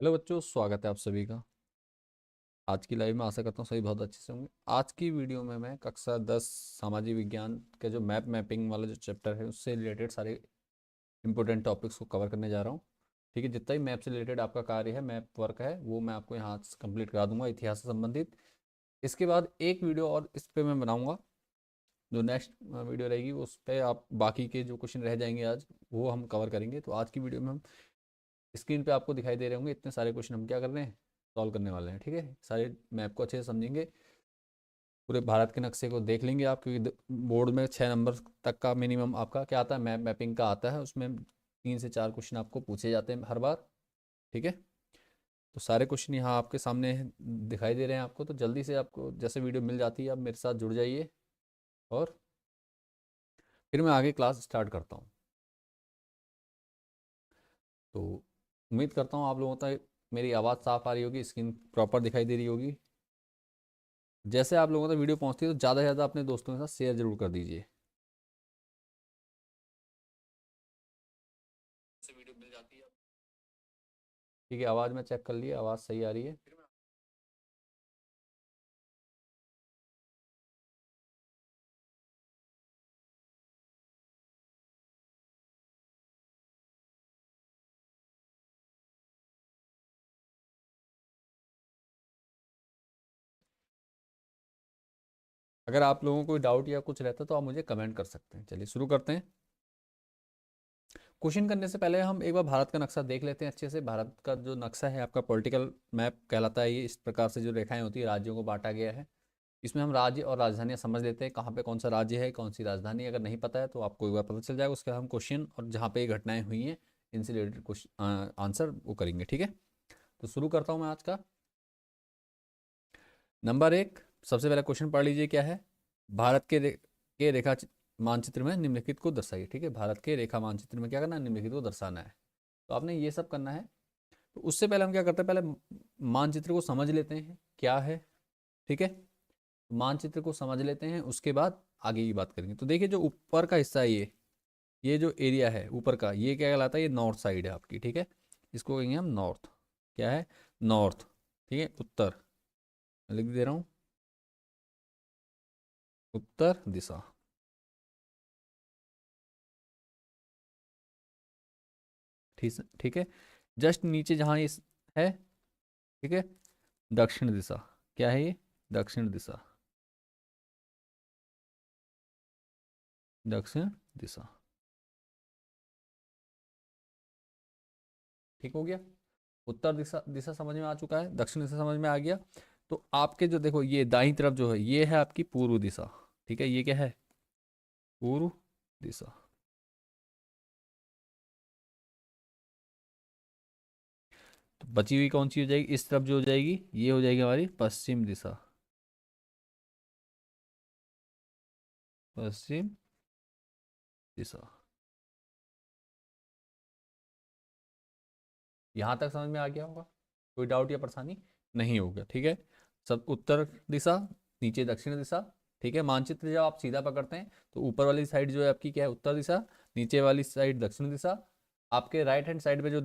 Hello बच्चों, स्वागत है आप सभी का। आज की लाइव में आशा करता हूँ सभी बहुत अच्छे से होंगे। आज की वीडियो में मैं कक्षा 10 सामाजिक विज्ञान के जो मैपिंग वाला जो चैप्टर है उससे रिलेटेड सारे इंपॉर्टेंट टॉपिक्स को कवर करने जा रहा हूँ। ठीक है, जितना भी मैप से रिलेटेड आपका कार्य है, मैप वर्क है, वो मैं आपको यहाँ कंप्लीट करा दूंगा इतिहास से संबंधित। इसके बाद एक वीडियो और इस पर मैं बनाऊँगा। जो नेक्स्ट वीडियो रहेगी उस पर आप बाकी के जो क्वेश्चन रह जाएंगे आज वो हम कवर करेंगे। तो आज की वीडियो में हम स्क्रीन पे आपको दिखाई दे रहे होंगे इतने सारे क्वेश्चन हम क्या कर रहे हैं, सॉल्व करने वाले हैं। ठीक है, सारे मैप को अच्छे से समझेंगे, पूरे भारत के नक्शे को देख लेंगे आप, क्योंकि बोर्ड में 6 नंबर तक का मिनिमम आपका क्या आता है, मैपिंग का आता है। उसमें 3 से 4 क्वेश्चन आपको पूछे जाते हैं हर बार। ठीक है, तो सारे क्वेश्चन यहाँ आपके सामने दिखाई दे रहे हैं आपको। तो जल्दी से आपको जैसे वीडियो मिल जाती है आप मेरे साथ जुड़ जाइए और फिर मैं आगे क्लास स्टार्ट करता हूँ। तो उम्मीद करता हूँ आप लोगों तक मेरी आवाज़ साफ आ रही होगी, स्क्रीन प्रॉपर दिखाई दे रही होगी। जैसे आप लोगों तक वीडियो पहुंचती है तो ज़्यादा से ज़्यादा अपने दोस्तों के साथ शेयर जरूर कर दीजिए। से वीडियो मिल जाती है। ठीक है, आवाज़ में चेक कर लिए, आवाज़ सही आ रही है। अगर आप लोगों को कोई डाउट या कुछ रहता है तो आप मुझे कमेंट कर सकते हैं। चलिए शुरू करते हैं। क्वेश्चन करने से पहले हम एक बार भारत का नक्शा देख लेते हैं अच्छे से। भारत का जो नक्शा है आपका पॉलिटिकल मैप कहलाता है। ये इस प्रकार से जो रेखाएं होती है राज्यों को बांटा गया है। इसमें हम राज्य और राजधानियां समझ लेते हैं, कहाँ पे कौन सा राज्य है, कौन सी राजधानी। अगर नहीं पता है तो आपको एक बार पता चल जाएगा। उसके बाद हम क्वेश्चन और जहाँ पे ये घटनाएं हुई हैं इनसे रिलेटेड क्वेश्चन आंसर वो करेंगे। ठीक है, तो शुरू करता हूँ मैं आज का। नंबर 1, सबसे पहला क्वेश्चन पढ़ लीजिए क्या है। भारत के रेखा मानचित्र में निम्नलिखित को दर्शाइए। ठीक है, भारत के रेखा मानचित्र में क्या करना है, निम्नलिखित को दर्शाना है। तो आपने ये सब करना है। तो उससे पहले हम क्या करते हैं, पहले मानचित्र को समझ लेते हैं क्या है। ठीक है, मानचित्र को समझ लेते हैं, उसके बाद आगे की बात करेंगे। तो देखिए जो ऊपर का हिस्सा है, ये जो एरिया है ऊपर का, ये क्या कहलाता है, ये नॉर्थ साइड है आपकी। ठीक है, इसको कहेंगे हम नॉर्थ। क्या है, नॉर्थ। ठीक है, उत्तर। मैं लिख दे रहा हूँ, उत्तर दिशा। ठीक ठीक है, जस्ट नीचे जहाँ ये है, ठीक है, दक्षिण दिशा। क्या है ये, दक्षिण दिशा, दक्षिण दिशा। ठीक हो गया। उत्तर दिशा दिशा समझ में आ चुका है, दक्षिण दिशा समझ में आ गया। तो आपके जो देखो ये दाईं तरफ जो है ये है आपकी पूर्व दिशा। ठीक है, ये क्या है, पूर्व दिशा। तो बची हुई कौन सी हो जाएगी, इस तरफ जो हो जाएगी ये हो जाएगी हमारी पश्चिम दिशा। पश्चिम दिशा। यहाँ तक समझ में आ गया होगा, कोई डाउट या परेशानी नहीं होगा। ठीक है, सब उत्तर दिशा, नीचे दक्षिण दिशा। ठीक है, मानचित्र जब आप सीधा पकड़ते हैं तो ऊपर वाली साइड जो है आपकी क्या है, उत्तर दिशा। नीचे वाली साइड दक्षिण दिशा। आपके राइट हैंड साइड पे जो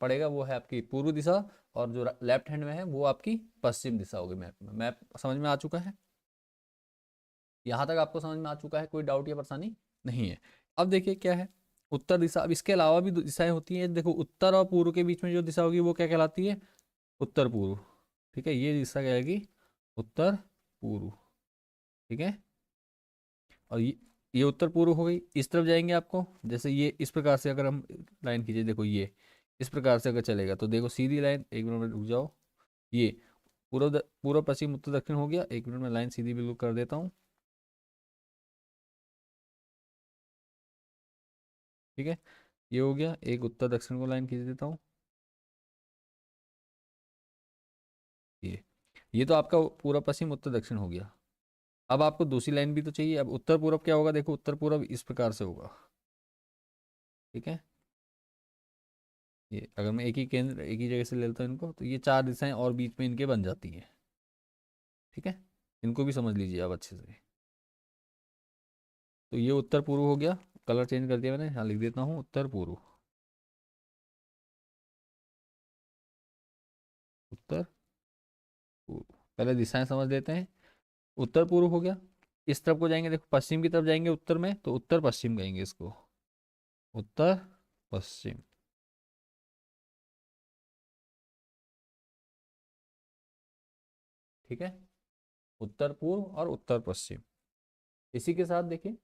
पड़ेगा वो है आपकी पूर्व दिशा। और जो लेफ्ट हैंड में है वो आपकी पश्चिम दिशा होगी। मैप में मैप समझ में आ चुका है, यहाँ तक आपको समझ में आ चुका है, कोई डाउट या परेशानी नहीं है। अब देखिए क्या है, उत्तर दिशा। अब इसके अलावा भी दिशाएं होती हैं। देखो उत्तर और पूर्व के बीच में जो दिशा होगी वो क्या कहलाती है, उत्तर पूर्व। ठीक है, ये दिशा क्या आएगी, उत्तर पूर्व। ठीक है, और ये उत्तर पूर्व हो गई। इस तरफ जाएंगे आपको, जैसे ये इस प्रकार से अगर हम लाइन खींचे, देखो ये इस प्रकार से अगर चलेगा तो देखो सीधी लाइन, एक मिनट में रुक जाओ। ये पूर्व पश्चिम उत्तर दक्षिण हो गया। एक मिनट में लाइन सीधी बिल्कुल कर देता हूँ। ठीक है, ये हो गया। एक उत्तर दक्षिण को लाइन खींच देता हूँ। ये तो आपका पूरा पश्चिम उत्तर दक्षिण हो गया। अब आपको दूसरी लाइन भी तो चाहिए। अब उत्तर पूर्व क्या होगा, देखो उत्तर पूर्व इस प्रकार से होगा। ठीक है, ये अगर मैं एक ही केंद्र एक ही जगह से ले लेता हूँ इनको, तो ये 4 दिशाएं और बीच में इनके बन जाती हैं। ठीक है, इनको भी समझ लीजिए आप अच्छे से। तो ये उत्तर पूर्व हो गया। कलर चेंज कर दिया मैंने, यहाँ लिख देता हूँ उत्तर पूर्व। उत्तर पूर्व। पहले दिशाएं समझ लेते हैं। उत्तर पूर्व हो गया। इस तरफ को जाएंगे, देखो पश्चिम की तरफ जाएंगे उत्तर में, तो उत्तर पश्चिम कहेंगे इसको, उत्तर पश्चिम। ठीक है, उत्तर पूर्व और उत्तर पश्चिम। इसी के साथ देखिए,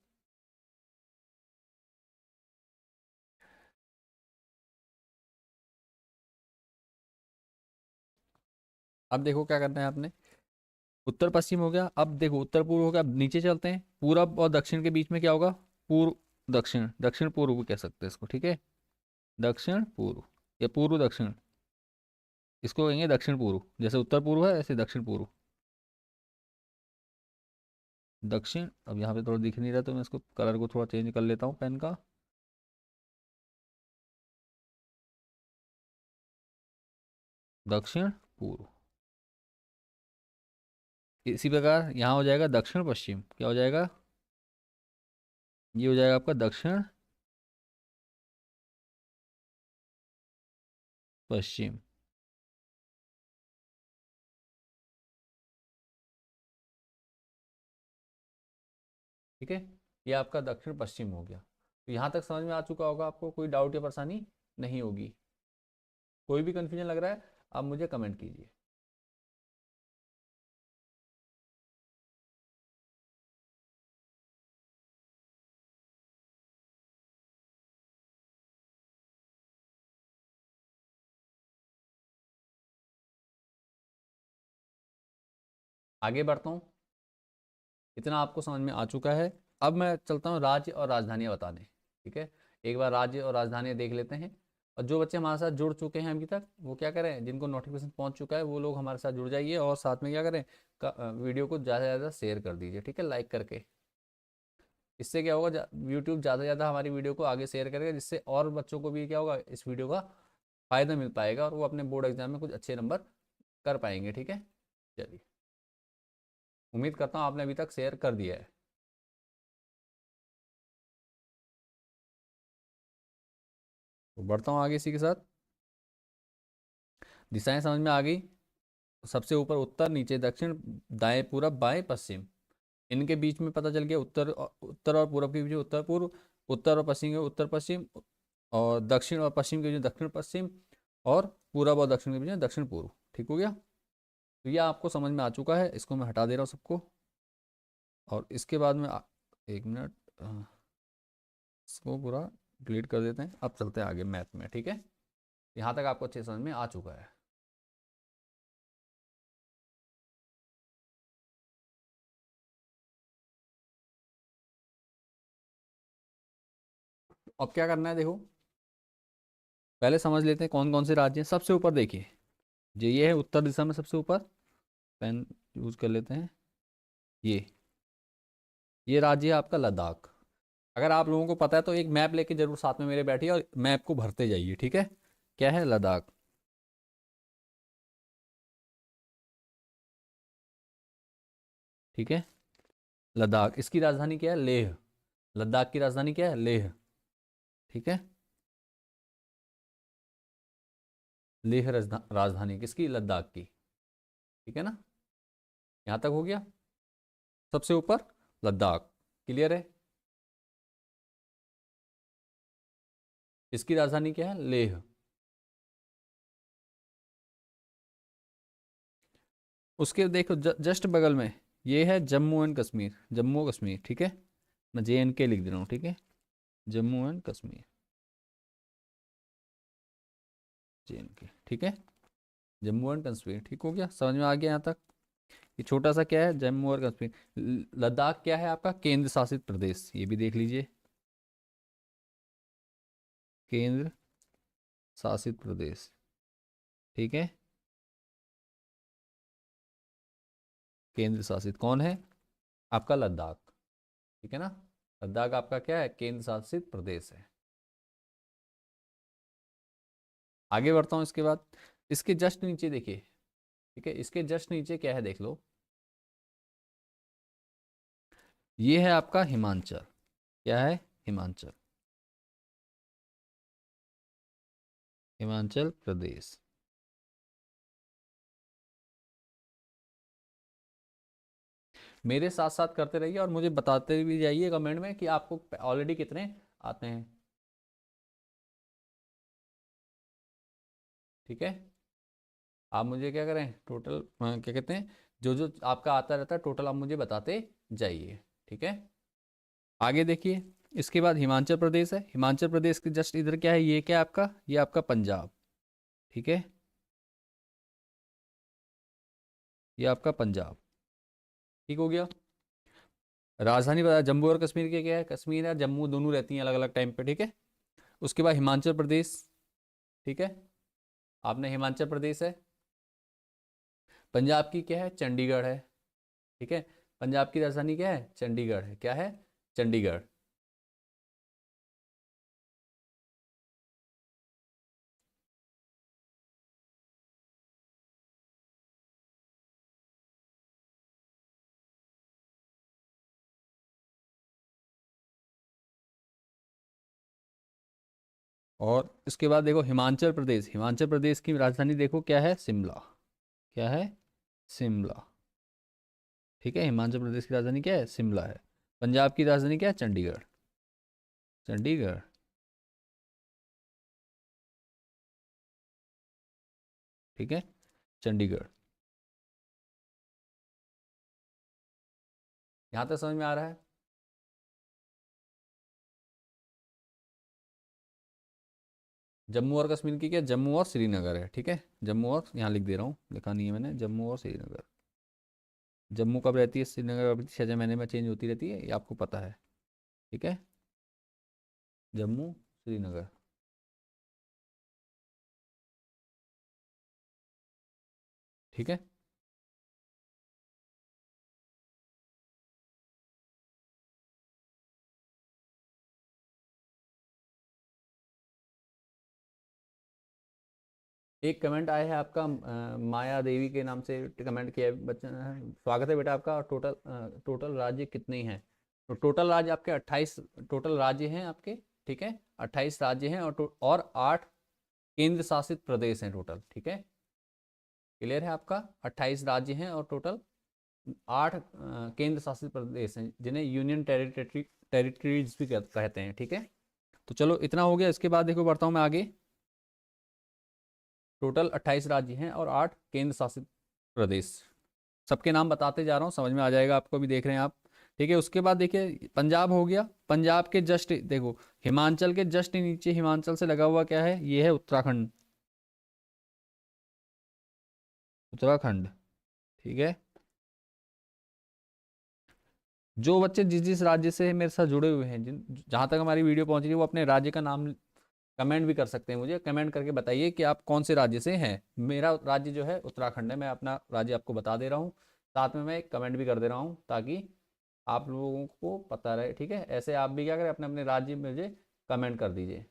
अब देखो क्या करना है आपने। उत्तर पश्चिम हो गया, अब देखो उत्तर पूर्व हो गया। अब नीचे चलते हैं, पूरब और दक्षिण के बीच में क्या होगा, पूर्व दक्षिण, दक्षिण पूर्व भी कह सकते हैं इसको। ठीक है, दक्षिण पूर्व या पूर्व दक्षिण, इसको कहेंगे दक्षिण पूर्व। जैसे उत्तर पूर्व है ऐसे दक्षिण पूर्व। दक्षिण, अब यहाँ पे थोड़ा दिख नहीं रहा तो मैं इसको कलर को थोड़ा चेंज कर लेता हूँ पेन का। दक्षिण पूर्व। इसी प्रकार यहाँ हो जाएगा दक्षिण पश्चिम। क्या हो जाएगा, ये हो जाएगा आपका दक्षिण पश्चिम। ठीक है, ये आपका दक्षिण पश्चिम हो गया। तो यहाँ तक समझ में आ चुका होगा आपको, कोई डाउट या परेशानी नहीं होगी। कोई भी कंफ्यूजन लग रहा है आप मुझे कमेंट कीजिए। आगे बढ़ता हूँ, इतना आपको समझ में आ चुका है। अब मैं चलता हूँ राज्य और राजधानियाँ बताने। ठीक है, एक बार राज्य और राजधानियाँ देख लेते हैं। और जो बच्चे हमारे साथ जुड़ चुके हैं अभी तक, वो क्या करें, जिनको नोटिफिकेशन पहुंच चुका है वो लोग हमारे साथ जुड़ जाइए, और साथ में क्या करें, वीडियो को ज़्यादा से ज़्यादा शेयर कर दीजिए। ठीक है, लाइक करके। इससे क्या होगा, यूट्यूब ज़्यादा से ज़्यादा हमारी वीडियो को आगे शेयर करेगा, जिससे और बच्चों को भी क्या होगा, इस वीडियो का फ़ायदा मिल पाएगा और वो अपने बोर्ड एग्जाम में कुछ अच्छे नंबर कर पाएंगे। ठीक है, चलिए, उम्मीद करता हूँ आपने अभी तक शेयर कर दिया है। तो बढ़ता हूँ आगे इसी के साथ। दिशाएं समझ में आ गई। सबसे ऊपर उत्तर, नीचे दक्षिण, दाएं पूरब, बाएं पश्चिम। इनके बीच में पता चल गया उत्तर और पूरब के बीच में उत्तर पूर्व, उत्तर और पश्चिम के उत्तर पश्चिम, और दक्षिण और पश्चिम के बीच में दक्षिण पश्चिम, और पूरब और दक्षिण के बीच में दक्षिण पूर्व। ठीक हो गया। तो ये आपको समझ में आ चुका है, इसको मैं हटा दे रहा हूँ सबको। और इसके बाद में एक मिनट, इसको पूरा डिलीट कर देते हैं। अब चलते हैं आगे मैथ में। ठीक है, यहाँ तक आपको अच्छे समझ में आ चुका है। अब क्या करना है, देखो पहले समझ लेते हैं कौन कौन से राज्य हैं। सबसे ऊपर देखिए, ये है उत्तर दिशा में सबसे ऊपर, पेन यूज कर लेते हैं। ये ये राज्य है आपका लद्दाख। अगर आप लोगों को पता है तो एक मैप लेके जरूर साथ में मेरे बैठिए और मैप को भरते जाइए। ठीक है, क्या है, लद्दाख। ठीक है, लद्दाख, इसकी राजधानी क्या है, लेह। लद्दाख की राजधानी क्या है, लेह। ठीक है, लेह राजधानी किसकी, लद्दाख की। ठीक है ना, यहाँ तक हो गया। सबसे ऊपर लद्दाख, क्लियर है। इसकी राजधानी क्या है, लेह। उसके देखो जस्ट बगल में ये है जम्मू एंड कश्मीर, जम्मू कश्मीर। ठीक है, मैं JNK लिख दे रहा हूँ। ठीक है, जम्मू एंड कश्मीर, JNK। ठीक है, जम्मू एंड कश्मीर। ठीक हो गया, समझ में आ गया यहाँ तक। ये छोटा सा क्या है, जम्मू और कश्मीर। लद्दाख क्या है आपका, केंद्र शासित प्रदेश, ये भी देख लीजिए, केंद्र शासित प्रदेश। ठीक है, केंद्र शासित कौन है, आपका लद्दाख। ठीक है ना, लद्दाख आपका क्या है, केंद्र शासित प्रदेश है। आगे बढ़ता हूँ इसके बाद, इसके जस्ट नीचे देखिए। ठीक है, इसके जस्ट नीचे क्या है, देख लो, ये है आपका हिमाचल। क्या है, हिमाचल, हिमाचल प्रदेश। मेरे साथ साथ करते रहिए और मुझे बताते भी जाइए कमेंट में कि आपको ऑलरेडी कितने आते हैं। ठीक है, आप मुझे क्या करें, टोटल क्या कहते हैं, जो जो आपका आता रहता है टोटल आप मुझे बताते जाइए। ठीक है, आगे देखिए। इसके बाद हिमाचल प्रदेश है। हिमाचल प्रदेश के जस्ट इधर क्या है, ये क्या है आपका, ये आपका पंजाब। ठीक है, ये आपका पंजाब। ठीक हो गया। राजधानी बताया, जम्मू और कश्मीर के क्या है, कश्मीर है जम्मू दोनों रहती हैं अलग अलग टाइम पे। ठीक है, उसके बाद हिमाचल प्रदेश। ठीक है, आपने हिमाचल प्रदेश है। पंजाब की क्या है, चंडीगढ़ है। ठीक है, पंजाब की राजधानी क्या है, चंडीगढ़ है। क्या है, चंडीगढ़। और इसके बाद देखो हिमाचल प्रदेश, हिमाचल प्रदेश की राजधानी देखो क्या है, शिमला। क्या है, शिमला। ठीक है, हिमाचल प्रदेश की राजधानी क्या है, शिमला है। पंजाब की राजधानी क्या है, चंडीगढ़। चंडीगढ़। ठीक है, चंडीगढ़। यहाँ तक समझ में आ रहा है। जम्मू और कश्मीर की क्या, जम्मू और श्रीनगर है। ठीक है, जम्मू और, यहाँ लिख दे रहा हूँ, लिखा नहीं है मैंने, जम्मू और श्रीनगर। जम्मू कब रहती है, श्रीनगर कब रहती है, 6 महीने में चेंज होती रहती है, ये आपको पता है। ठीक है, जम्मू श्रीनगर। ठीक है, एक कमेंट आया है आपका, माया देवी के नाम से कमेंट किया है बच्चा। स्वागत है बेटा आपका। टोटल टोटल राज्य कितने हैं, तो टोटल राज्य आपके 28 टोटल राज्य हैं आपके। ठीक है, 28 राज्य हैं और 8 केंद्र शासित प्रदेश हैं टोटल। ठीक है, क्लियर है आपका, 28 राज्य हैं और टोटल 8 केंद्र शासित प्रदेश हैं जिन्हें यूनियन टेरिटरीज भी कहते हैं। ठीक है, तो चलो इतना हो गया। इसके बाद देखो बढ़ता हूँ मैं आगे। टोटल 28 राज्य हैं और 8 केंद्र शासित प्रदेश। सबके नाम बताते जा रहा हूँ, समझ में आ जाएगा आपको, भी देख रहे हैं आप। ठीक है, उसके बाद देखिए पंजाब हो गया। पंजाब के जस्ट देखो, हिमाचल के जस्ट नीचे, हिमाचल से लगा हुआ क्या है, ये है उत्तराखंड। उत्तराखंड। ठीक है, जो बच्चे जिस जिस राज्य से मेरे साथ जुड़े हुए हैं, जिन जहाँ तक हमारी वीडियो पहुँच रही है, वो अपने राज्य का नाम कमेंट भी कर सकते हैं। मुझे कमेंट करके बताइए कि आप कौन से राज्य से हैं। मेरा राज्य जो है उत्तराखंड है, मैं अपना राज्य आपको बता दे रहा हूँ, साथ में मैं एक कमेंट भी कर दे रहा हूँ ताकि आप लोगों को पता रहे। ठीक है, ऐसे आप भी क्या करें, अपने अपने राज्य में मुझे कमेंट कर दीजिए।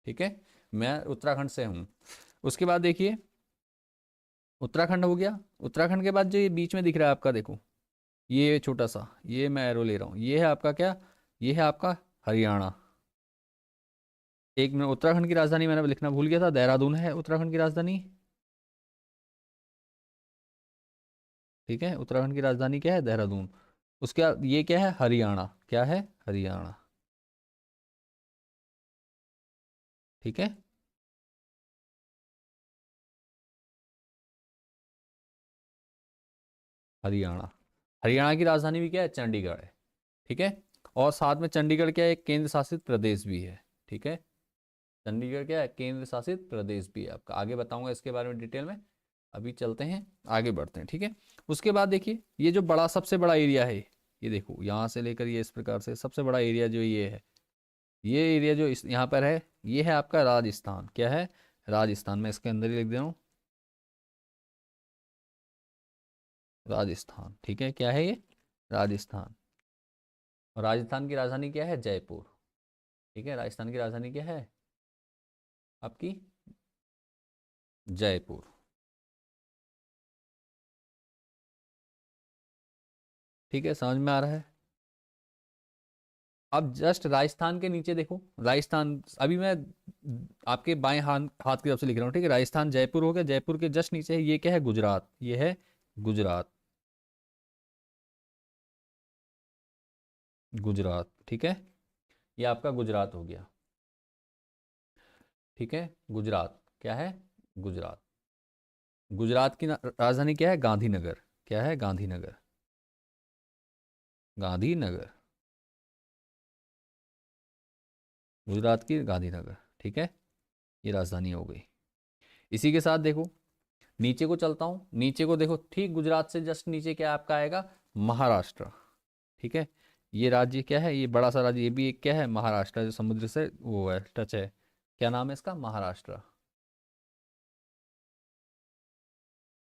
ठीक है, मैं उत्तराखंड से हूँ। उसके बाद देखिए, उत्तराखंड हो गया। उत्तराखंड के बाद जो ये बीच में दिख रहा है आपका, देखो ये छोटा सा, ये मैं एरो ले रहा हूँ, ये है आपका क्या, ये है आपका हरियाणा। एक मिनट, उत्तराखंड की राजधानी मैंने लिखना भूल गया था, देहरादून है उत्तराखंड की राजधानी। ठीक है, उत्तराखंड की राजधानी क्या है, देहरादून। उसके बाद ये क्या है, हरियाणा। क्या है, हरियाणा। ठीक है, हरियाणा। हरियाणा की राजधानी भी क्या है, चंडीगढ़ है। ठीक है, और साथ में चंडीगढ़ क्या है, एक केंद्र शासित प्रदेश भी है। ठीक है, चंडीगढ़ क्या है, केंद्र शासित प्रदेश भी है आपका। आगे बताऊंगा इसके बारे में डिटेल में, अभी चलते हैं आगे बढ़ते हैं। ठीक है, उसके बाद देखिए, ये जो बड़ा सबसे बड़ा एरिया है, ये देखो यहाँ से लेकर ये इस प्रकार से सबसे बड़ा एरिया जो ये है, ये एरिया जो इस यहाँ पर है, ये है आपका राजस्थान। क्या है, राजस्थान। मैं इसके अंदर ही लिख दे रहा हूँ, राजस्थान। ठीक है, क्या है ये, राजस्थान। और राजस्थान की राजधानी क्या है, जयपुर। ठीक है, राजस्थान की राजधानी क्या है आपकी, जयपुर। ठीक है, समझ में आ रहा है। अब जस्ट राजस्थान के नीचे देखो, राजस्थान अभी मैं आपके बाएं हाथ हाथ की तरफ से लिख रहा हूँ, ठीक है। राजस्थान जयपुर हो गया, जयपुर के जस्ट नीचे है, ये क्या है, गुजरात, ये है गुजरात, गुजरात, ठीक है। ये आपका गुजरात हो गया, ठीक है। गुजरात क्या है, गुजरात। गुजरात की राजधानी क्या है, गांधीनगर, क्या है, गांधीनगर, गांधीनगर, गुजरात की गांधीनगर, ठीक है। ये राजधानी हो गई। इसी के साथ देखो नीचे को चलता हूँ, नीचे को देखो, ठीक गुजरात से जस्ट नीचे क्या आपका आएगा, महाराष्ट्र, ठीक है। ये राज्य क्या है, ये बड़ा सा राज्य, ये भी एक क्या है, महाराष्ट्र, जो समुद्र से वो है, टच है। क्या नाम है इसका, महाराष्ट्र,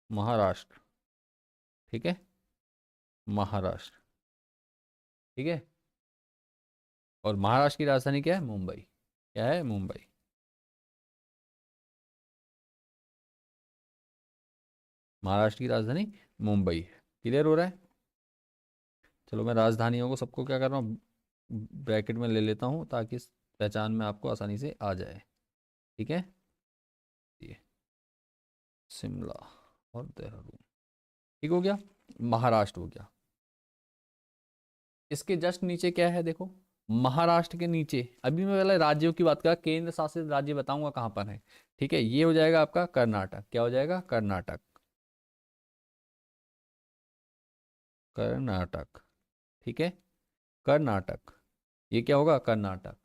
महाराष्ट्र, ठीक है, महाराष्ट्र, ठीक है। और महाराष्ट्र की राजधानी क्या है, मुंबई, क्या है, मुंबई। महाराष्ट्र की राजधानी मुंबई। क्लियर हो रहा है। चलो मैं राजधानियों को सबको क्या कर रहा हूँ, ब्रैकेट में ले लेता हूँ, ताकि इस पहचान में आपको आसानी से आ जाए, ठीक है। ये शिमला और देहरादून, ठीक हो गया, महाराष्ट्र हो गया। इसके जस्ट नीचे क्या है देखो, महाराष्ट्र के नीचे, अभी मैं पहले राज्यों की बात करा, केंद्र शासित राज्य बताऊंगा कहाँ पर है, ठीक है। ये हो जाएगा आपका कर्नाटक, क्या हो जाएगा, कर्नाटक, कर्नाटक, ठीक है, कर्नाटक। ये क्या होगा, कर्नाटक।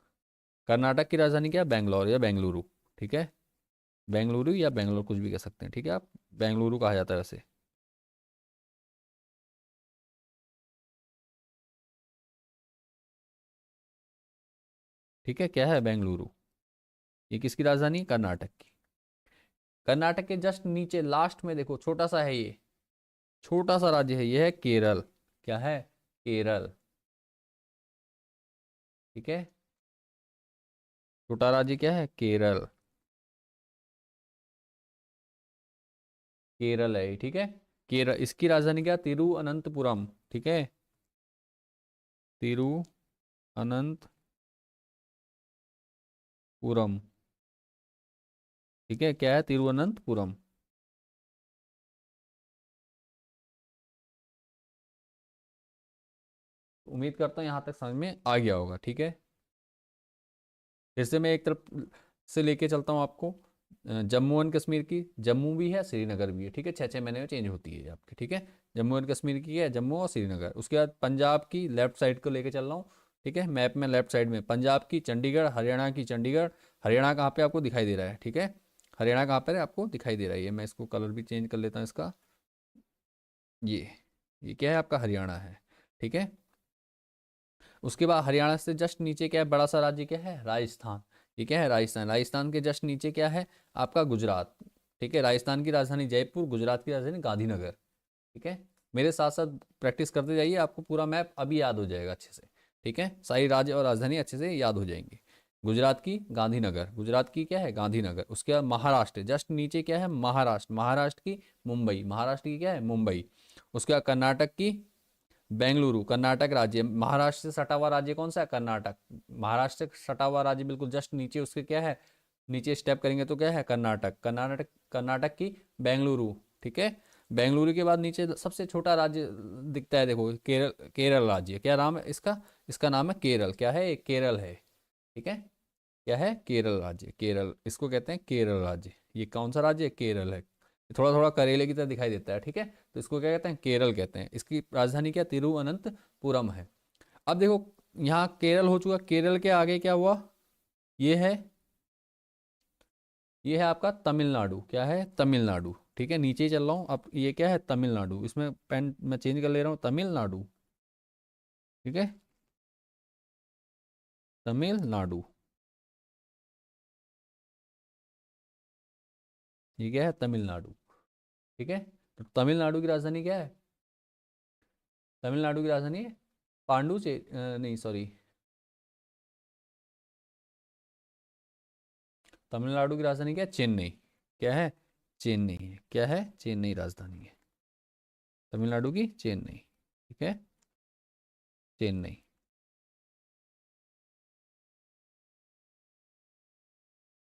कर्नाटक की राजधानी क्या है, बेंगलोर या बेंगलुरु, ठीक है। बेंगलुरु या बेंगलोर कुछ भी कह सकते हैं, ठीक है। आप बेंगलुरु कहा जाता है वैसे, ठीक है। क्या है, बेंगलुरु। ये किसकी राजधानी है, कर्नाटक की। कर्नाटक के जस्ट नीचे लास्ट में देखो, छोटा सा है ये, छोटा सा राज्य है, ये है केरल, क्या है, केरल, ठीक है। छोटा राज्य क्या है, केरल, केरल है ये, ठीक है। केरल, इसकी राजधानी क्या, तिरुअनंतपुरम, ठीक है, तिरुअनंतपुरम, ठीक है। क्या है, तिरुअनंतपुरम। उम्मीद करता हूँ यहाँ तक समझ में आ गया होगा, ठीक है। फिर से मैं एक तरफ से लेके चलता हूँ आपको, जम्मू एंड कश्मीर की, जम्मू भी है, श्रीनगर भी है, ठीक है। 6 6 महीने में चेंज होती है आपकी, ठीक है। जम्मू एंड कश्मीर की है, जम्मू और श्रीनगर। उसके बाद पंजाब की लेफ्ट साइड को लेके चल रहा हूँ, ठीक है। मैप में लेफ्ट साइड में पंजाब की चंडीगढ़, हरियाणा की चंडीगढ़। हरियाणा कहाँ पे आपको दिखाई दे रहा है, ठीक है। हरियाणा कहाँ पर है आपको दिखाई दे रहा है, ये मैं इसको कलर भी चेंज कर लेता हूँ इसका। ये ये क्या है आपका, हरियाणा है, ठीक है। उसके बाद हरियाणा से जस्ट नीचे क्या है, बड़ा सा राज्य क्या है, राजस्थान। ये क्या है, राजस्थान। राजस्थान के जस्ट नीचे क्या है आपका, गुजरात, ठीक है। राजस्थान की राजधानी जयपुर, गुजरात की राजधानी गांधीनगर, ठीक है। मेरे साथ साथ प्रैक्टिस करते जाइए, आपको पूरा मैप अभी याद हो जाएगा अच्छे से, ठीक है। सारी राज्य और राजधानी अच्छे से याद हो जाएंगी। गुजरात की गांधीनगर, गुजरात की क्या है, गांधीनगर। उसके बाद महाराष्ट्र, जस्ट नीचे क्या है, महाराष्ट्र। महाराष्ट्र की मुंबई, महाराष्ट्र की क्या है, मुंबई। उसके बाद कर्नाटक की बेंगलुरु, कर्नाटक राज्य। महाराष्ट्र से सटा हुआ राज्य कौन सा है, कर्नाटक। महाराष्ट्र से सटा हुआ राज्य बिल्कुल जस्ट नीचे उसके क्या है, नीचे स्टेप करेंगे तो क्या है, कर्नाटक। कर्नाटक, कर्नाटक की बेंगलुरु, ठीक है। बेंगलुरु के बाद नीचे सबसे छोटा राज्य दिखता है देखो, केरल, केरल राज्य। क्या नाम है इसका, इसका नाम है केरल, क्या है, केरल है, ठीक है। क्या है, केरल राज्य, केरल, इसको कहते हैं केरल राज्य। ये कौन सा राज्य है, केरल है। थोड़ा थोड़ा करेले की तरह दिखाई देता है, ठीक है। तो इसको क्या कहते हैं, केरल कहते हैं। इसकी राजधानी क्या, तिरुवनंतपुरम है। अब देखो यहाँ केरल हो चुका, केरल के आगे क्या हुआ, ये है, ये है आपका तमिलनाडु, क्या है, तमिलनाडु, ठीक है। नीचे ही चल रहा हूँ, अब ये क्या है, तमिलनाडु। इसमें पेन मैं चेंज कर ले रहा हूँ, तमिलनाडु, ठीक है, तमिलनाडु। ये क्या है, तमिलनाडु, ठीक है। तो तमिलनाडु की राजधानी क्या है, तमिलनाडु की राजधानी है नहीं सॉरी, तमिलनाडु की राजधानी क्या है, चेन्नई, क्या है, चेन्नई है, क्या है, चेन्नई राजधानी है तमिलनाडु की, चेन्नई, ठीक है, चेन्नई।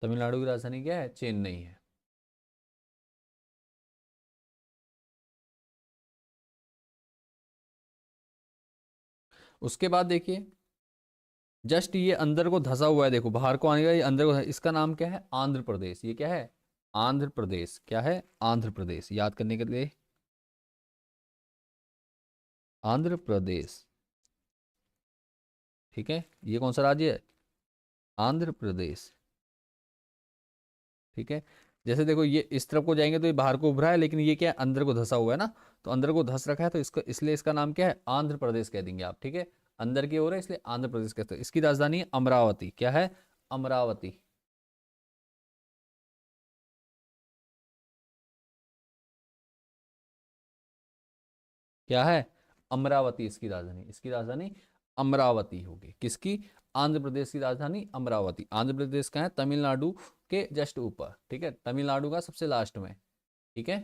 तमिलनाडु की राजधानी क्या है? चेन्नई है। उसके बाद देखिए, जस्ट ये अंदर को धसा हुआ है, देखो बाहर को आने का, ये अंदर को, इसका नाम क्या है? आंध्र प्रदेश। ये क्या है? आंध्र प्रदेश। क्या है? आंध्र प्रदेश। याद करने के लिए, आंध्र प्रदेश। ठीक है, ये कौन सा राज्य है? आंध्र प्रदेश। ठीक है, जैसे देखो ये इस तरफ को जाएंगे तो ये बाहर को उभरा है, लेकिन ये क्या है? अंदर को धसा हुआ है ना, तो अंदर को धस रखा है, तो इसका इसलिए इसका नाम क्या है? आंध्र प्रदेश कह देंगे आप। ठीक है, अंदर की ओर है इसलिए आंध्र प्रदेश कहते हैं। इसकी राजधानी है अमरावती। क्या है? अमरावती। क्या है? अमरावती इसकी राजधानी। इसकी राजधानी अमरावती होगी। किसकी? आंध्र प्रदेश की राजधानी अमरावती। आंध्र प्रदेश का है तमिलनाडु के जस्ट ऊपर। ठीक है, तमिलनाडु का सबसे लास्ट में। ठीक है,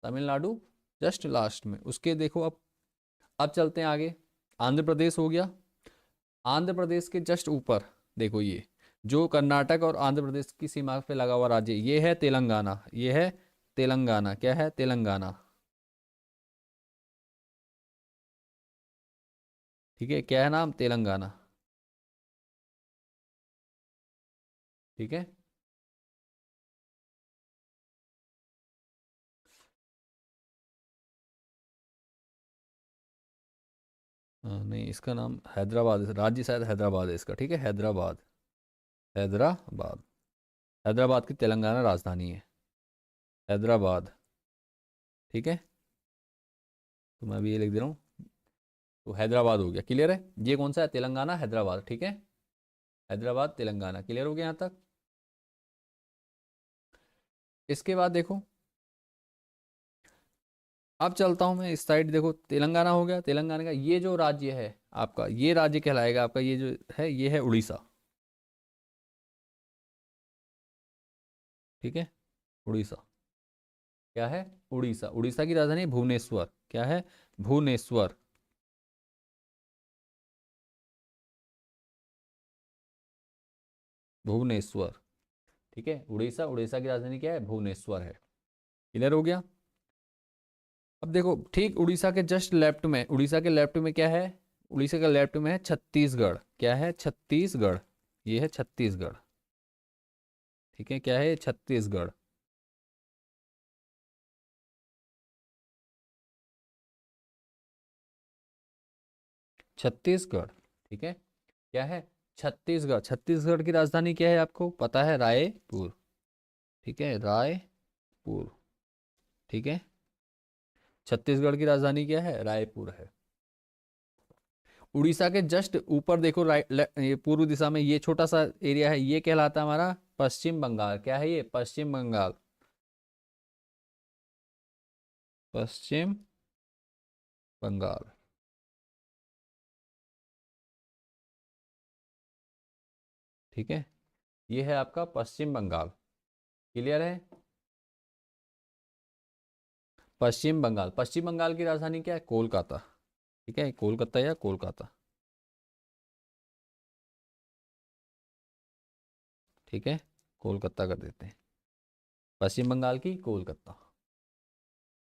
तमिलनाडु जस्ट लास्ट में। उसके देखो अब चलते हैं आगे। आंध्र प्रदेश हो गया। आंध्र प्रदेश के जस्ट ऊपर देखो, ये जो कर्नाटक और आंध्र प्रदेश की सीमा पे लगा हुआ राज्य, ये है तेलंगाना। ये है तेलंगाना। क्या है? तेलंगाना। ठीक है, क्या है नाम? तेलंगाना। ठीक है, नहीं, इसका नाम हैदराबाद है। राज्य शायद हैदराबाद है इसका। ठीक है, हैदराबाद। हैदराबाद। हैदराबाद की तेलंगाना राजधानी है, हैदराबाद। ठीक है, तो मैं अभी ये लिख दे रहा हूँ। तो हैदराबाद हो गया। क्लियर है? ये कौन सा है? तेलंगाना, हैदराबाद। ठीक है, हैदराबाद तेलंगाना। क्लियर हो गया यहाँ तक? इसके बाद देखो, अब चलता हूँ मैं इस साइड। देखो तेलंगाना हो गया। तेलंगाना का ये जो राज्य है आपका, ये राज्य कहलाएगा आपका, ये जो है ये है उड़ीसा। ठीक है, उड़ीसा। क्या है? उड़ीसा। उड़ीसा की राजधानी भुवनेश्वर। क्या है? भुवनेश्वर। भुवनेश्वर। ठीक है, उड़ीसा। उड़ीसा की राजधानी क्या है? भुवनेश्वर है। क्लियर हो गया? अब देखो, ठीक उड़ीसा के जस्ट लेफ्ट में, उड़ीसा के लेफ्ट में क्या है? उड़ीसा के लेफ्ट में है छत्तीसगढ़। क्या है? छत्तीसगढ़। ये है छत्तीसगढ़। ठीक है, क्या है? छत्तीसगढ़। छत्तीसगढ़। ठीक है, क्या है? छत्तीसगढ़। छत्तीसगढ़ की राजधानी क्या है? आपको पता है? रायपुर। ठीक है, रायपुर। ठीक है, छत्तीसगढ़ की राजधानी क्या है? रायपुर है। उड़ीसा के जस्ट ऊपर देखो, ये पूर्व दिशा में ये छोटा सा एरिया है, ये कहलाता है हमारा पश्चिम बंगाल। क्या है ये? पश्चिम बंगाल। पश्चिम बंगाल। ठीक है, ये है आपका पश्चिम बंगाल। क्लियर है? पश्चिम बंगाल। पश्चिम बंगाल की राजधानी क्या है? कोलकाता। ठीक है, कोलकाता या कोलकाता। ठीक है, कोलकाता कर देते हैं। पश्चिम बंगाल की कोलकाता।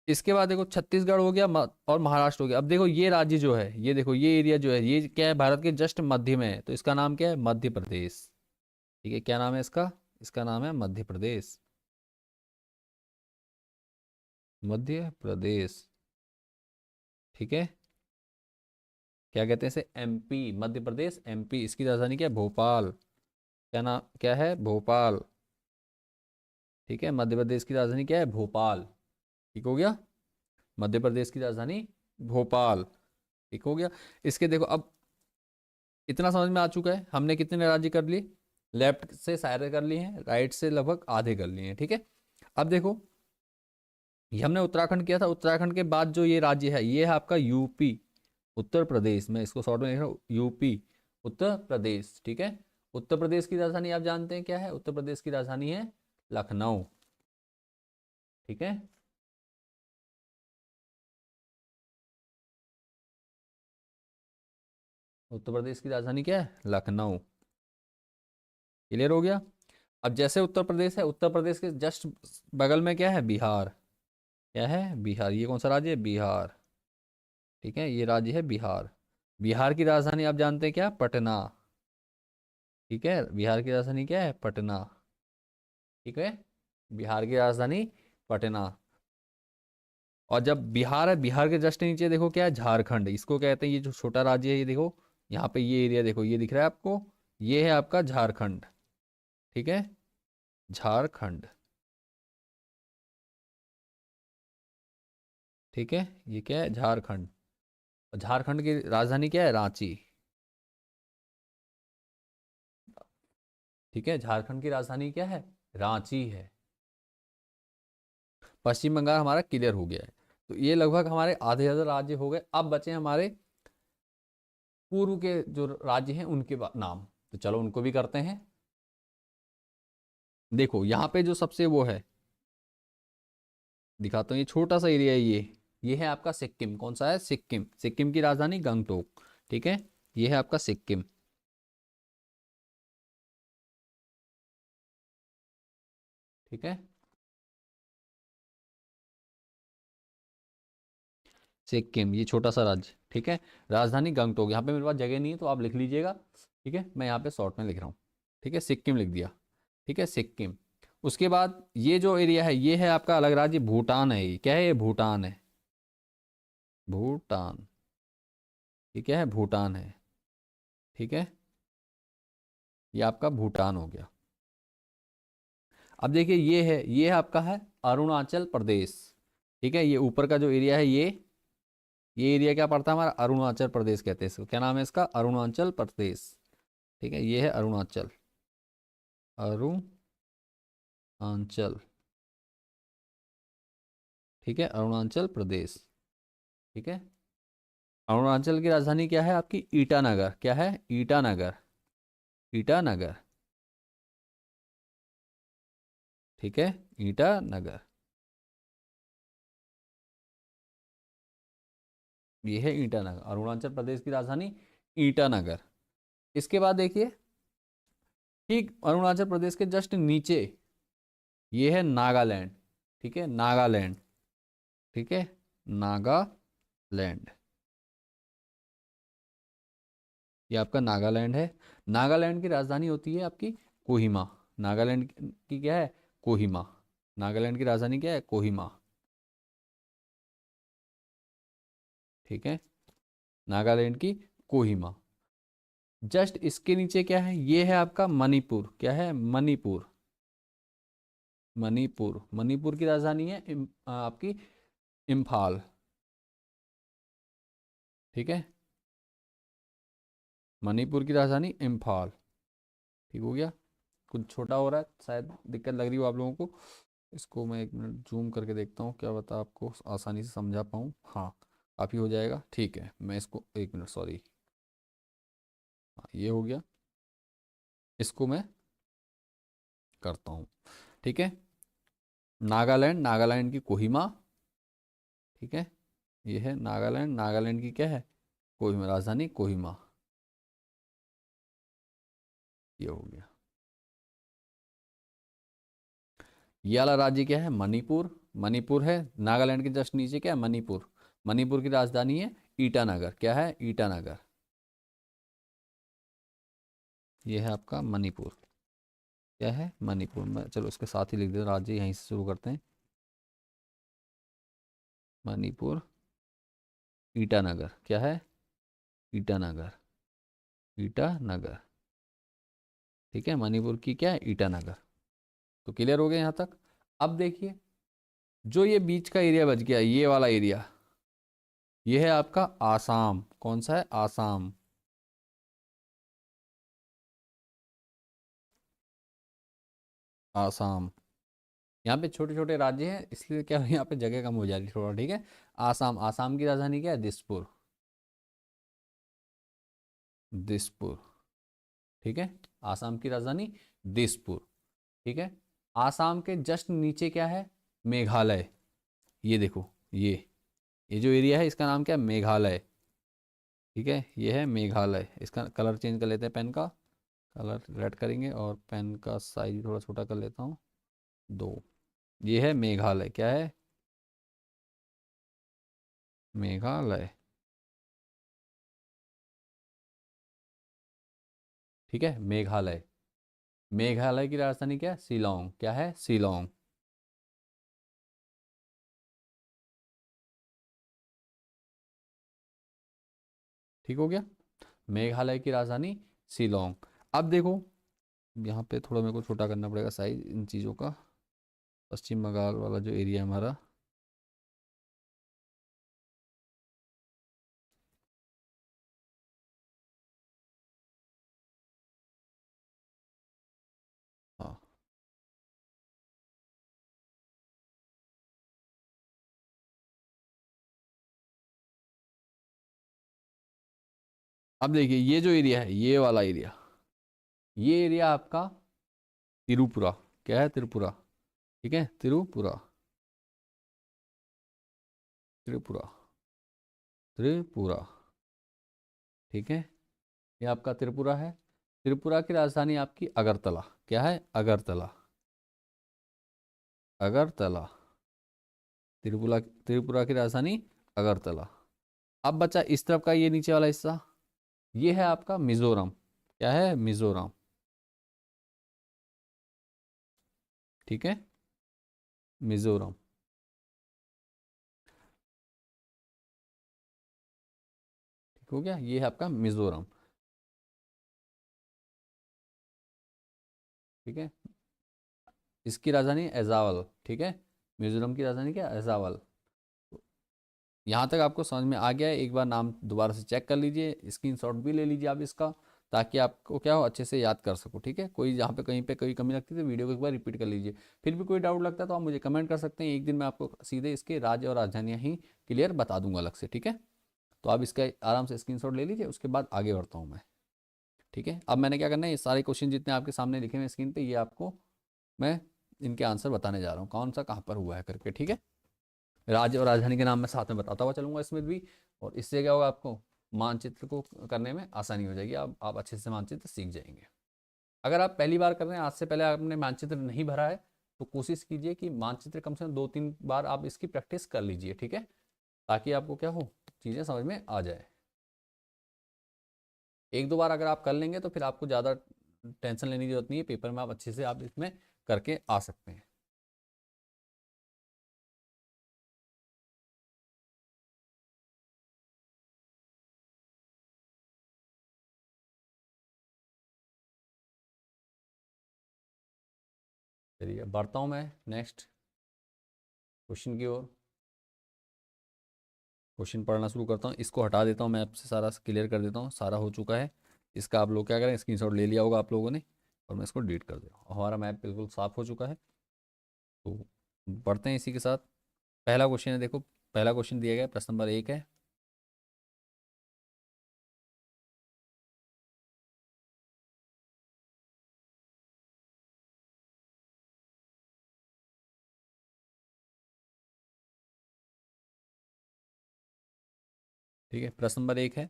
इसके बाद देखो, छत्तीसगढ़ हो गया, और महाराष्ट्र हो गया। अब देखो ये राज्य जो है, ये देखो ये एरिया जो है, ये क्या है? भारत के जस्ट मध्य में है, तो इसका नाम क्या है? मध्य प्रदेश। ठीक है, क्या नाम है इसका? इसका नाम है मध्य प्रदेश। मध्य प्रदेश। ठीक है, क्या कहते हैं इसे? एमपी। मध्य प्रदेश, एमपी। इसकी राजधानी क्या है? भोपाल। क्या नाम क्या है? भोपाल। ठीक है, मध्य प्रदेश की राजधानी क्या है? भोपाल। ठीक हो गया, मध्य प्रदेश की राजधानी भोपाल। ठीक हो गया। इसके देखो, अब इतना समझ में आ चुका है, हमने कितने राज्य कर लिए? लेफ्ट से सारे कर लिए हैं, राइट से लगभग आधे कर लिए हैं। ठीक है, अब देखो, ये हमने उत्तराखंड किया था। उत्तराखंड के बाद जो ये राज्य है, ये है आपका यूपी। उत्तर प्रदेश। मैं इसको शॉर्ट में लिख रहा हूँ, यूपी, उत्तर प्रदेश। ठीक है, उत्तर प्रदेश की राजधानी आप जानते हैं क्या है? उत्तर प्रदेश की राजधानी है लखनऊ। ठीक है, उत्तर प्रदेश की राजधानी क्या है? लखनऊ। क्लियर हो गया? अब जैसे उत्तर प्रदेश है, उत्तर प्रदेश के जस्ट बगल में क्या है, बिहार। क्या है, बिहार। ये कौन सा राज्य है, बिहार। ठीक है, ये राज्य है बिहार। बिहार की राजधानी आप जानते हैं क्या, पटना। ठीक है, बिहार की राजधानी क्या है, पटना। ठीक है, बिहार की राजधानी पटना। और जब बिहार है, बिहार के जस्ट नीचे देखो क्या है, झारखंड। इसको कहते हैं, ये जो छोटा राज्य है, ये देखो यहाँ पे ये एरिया देखो, ये दिख रहा है आपको, ये है आपका झारखंड। ठीक है, झारखंड। ठीक है, ये क्या है, झारखंड। और झारखंड की राजधानी क्या है, रांची। ठीक है, झारखंड की राजधानी क्या है, रांची है। पश्चिम बंगाल हमारा क्लियर हो गया है। तो ये लगभग हमारे आधे आधे राज्य हो गए। अब बचे हमारे पूर्व के जो राज्य हैं उनके नाम। तो चलो उनको भी करते हैं। देखो यहाँ पे जो सबसे वो है, दिखाता हूँ, ये छोटा सा एरिया है ये है आपका सिक्किम। कौन सा है, सिक्किम। सिक्किम की राजधानी गंगटोक। ठीक है, ये है आपका सिक्किम। ठीक है, सिक्किम ये छोटा सा राज्य। ठीक है, राजधानी गंगटोक। यहाँ पे मेरे पास जगह नहीं है तो आप लिख लीजिएगा। ठीक है, मैं यहाँ पे शॉर्ट में लिख रहा हूँ। ठीक है, सिक्किम लिख दिया। ठीक है, सिक्किम। उसके बाद ये जो एरिया है, ये है आपका अलग राज्य, भूटान है। ये क्या है, ये भूटान है। भूटान। ये क्या है, भूटान है। ठीक है, ये आपका भूटान हो गया। अब देखिए ये है आपका है अरुणाचल प्रदेश। ठीक है, ये ऊपर का जो एरिया है, ये एरिया क्या पड़ता है हमारा, अरुणाचल प्रदेश कहते हैं इसको। क्या नाम है इसका, अरुणाचल प्रदेश। ठीक है, ये है अरुणाचल। अरुणाचल। ठीक है, अरुणाचल प्रदेश। ठीक है, अरुणाचल की राजधानी क्या है आपकी, ईटानगर। क्या है, ईटानगर। ईटानगर। ठीक है, ईटानगर। ये है ईटानगर, अरुणाचल प्रदेश की राजधानी ईटानगर। इसके बाद देखिए, ठीक अरुणाचल प्रदेश के जस्ट नीचे ये है नागालैंड। ठीक है, नागालैंड। ठीक है, नागालैंड। ये आपका नागालैंड है। नागालैंड की राजधानी होती है आपकी कोहिमा। नागालैंड की क्या है, कोहिमा। नागालैंड की राजधानी क्या है, कोहिमा। ठीक है, नागालैंड की कोहिमा। जस्ट इसके नीचे क्या है, ये है आपका मणिपुर। क्या है, मणिपुर। मणिपुर। मणिपुर की राजधानी है आपकी इम्फाल। ठीक है, मणिपुर की राजधानी इम्फाल। ठीक हो गया। कुछ छोटा हो रहा है, शायद दिक्कत लग रही हो आप लोगों को। इसको मैं एक मिनट जूम करके देखता हूँ, क्या बता आपको आसानी से समझा पाऊँ। हाँ, काफ़ी हो जाएगा। ठीक है, मैं इसको एक मिनट, सॉरी। हाँ, ये हो गया। इसको मैं करता हूँ। ठीक है, नागालैंड। नागालैंड की कोहिमा। ठीक है, ये है नागालैंड। नागालैंड की क्या है, कोहिमा, राजधानी कोहिमा। ये हो गया। ये वाला राज्य क्या है, मणिपुर। मणिपुर है, नागालैंड के जस्ट नीचे क्या है, मणिपुर। मणिपुर की राजधानी है ईटानगर। क्या है, ईटानगर। ये है आपका मणिपुर। क्या है, मणिपुर में। चलो इसके साथ ही लिख दे, राज्य यहीं से शुरू करते हैं। मणिपुर, ईटानगर। क्या है, ईटानगर। ईटानगर। ठीक है, मणिपुर की क्या है, ईटानगर। तो क्लियर हो गया यहाँ तक। अब देखिए, जो ये बीच का एरिया बच गया, ये वाला एरिया, ये है आपका आसाम। कौन सा है, आसाम। आसाम। यहाँ पे छोटे छोटे राज्य हैं, इसलिए क्या यहाँ पे जगह कम हो जा रही है थोड़ा। ठीक है, आसाम। आसाम की राजधानी क्या है, दिसपुर। दिसपुर। ठीक है, आसाम की राजधानी दिसपुर। ठीक है, आसाम के जस्ट नीचे क्या है, मेघालय। ये देखो, ये जो एरिया है इसका नाम क्या है, मेघालय। ठीक है, ये है मेघालय। इसका कलर चेंज कर लेते हैं पेन का। कलर रेड करेंगे और पेन का साइज थोड़ा छोटा कर लेता हूँ, 2। ये है मेघालय, क्या है? मेघालय, ठीक है, मेघालय। मेघालय की राजधानी क्या है? शिलोंग, क्या है? शिलोंग। ठीक हो गया, मेघालय की राजधानी शिलोंग। अब देखो, यहाँ पे थोड़ा मेरे को छोटा करना पड़ेगा साइज इन चीज़ों का। पश्चिम बंगाल वाला जो एरिया है हमारा, हाँ, अब देखिए ये जो एरिया है, ये वाला एरिया, ये एरिया आपका त्रिपुरा, क्या है? त्रिपुरा, ठीक है, त्रिपुरा, त्रिपुरा, त्रिपुरा, ठीक है, ये आपका त्रिपुरा है। त्रिपुरा की राजधानी आपकी अगरतला, क्या है? अगरतला, अगरतला, त्रिपुरा, त्रिपुरा की राजधानी अगरतला। अब बचा इस तरफ का ये नीचे वाला हिस्सा, ये है आपका मिजोरम, क्या है? मिजोरम, ठीक है, मिजोरम। ठीक हो गया, ये है आपका मिजोरम, ठीक है। इसकी राजधानी एजावल, ठीक है, मिजोरम की राजधानी क्या? एजावल। यहाँ तक आपको समझ में आ गया है? एक बार नाम दोबारा से चेक कर लीजिए, स्क्रीनशॉट भी ले लीजिए आप इसका, ताकि आपको क्या हो, अच्छे से याद कर सको, ठीक है। कोई जहाँ पे कहीं पे कोई कमी लगती है तो वीडियो को एक बार रिपीट कर लीजिए। फिर भी कोई डाउट लगता है तो आप मुझे कमेंट कर सकते हैं, एक दिन मैं आपको सीधे इसके राज्य और राजधानियाँ ही क्लियर बता दूंगा अलग से, ठीक है। तो आप इसका आराम से स्क्रीनशॉट ले लीजिए, उसके बाद आगे बढ़ता हूँ मैं, ठीक है। अब मैंने क्या करना है, ये सारे क्वेश्चन जितने आपके सामने लिखे हुए स्क्रीन पे, ये आपको मैं इनके आंसर बताने जा रहा हूँ, कौन सा कहाँ पर हुआ है करके, ठीक है। राज्य और राजधानी के नाम मैं साथ में बताता हुआ चलूंगा इसमें भी, और इससे क्या होगा, आपको मानचित्र को करने में आसानी हो जाएगी, आप अच्छे से मानचित्र सीख जाएंगे। अगर आप पहली बार कर रहे हैं, आज से पहले आपने मानचित्र नहीं भरा है, तो कोशिश कीजिए कि मानचित्र कम से कम 2-3 बार आप इसकी प्रैक्टिस कर लीजिए, ठीक है, ताकि आपको क्या हो, चीज़ें समझ में आ जाए। 1-2 बार अगर आप कर लेंगे तो फिर आपको ज़्यादा टेंशन लेने की जरूरत नहीं है, पेपर में आप अच्छे से आप इसमें करके आ सकते हैं। चलिए बढ़ता हूँ मैं नेक्स्ट क्वेश्चन की ओर। क्वेश्चन पढ़ना शुरू करता हूँ, इसको हटा देता हूँ, मैं आपसे सारा क्लियर कर देता हूँ, सारा हो चुका है। इसका आप लोग क्या करें, स्क्रीनशॉट ले लिया होगा आप लोगों ने, और मैं इसको डिलीट कर दे रहा हूँ। हमारा मैप बिल्कुल साफ हो चुका है। तो बढ़ते हैं इसी के साथ। पहला क्वेश्चन है, देखो पहला क्वेश्चन दिया गया है, प्रश्न नंबर 1 है। ठीक है, प्रश्न नंबर 1 है,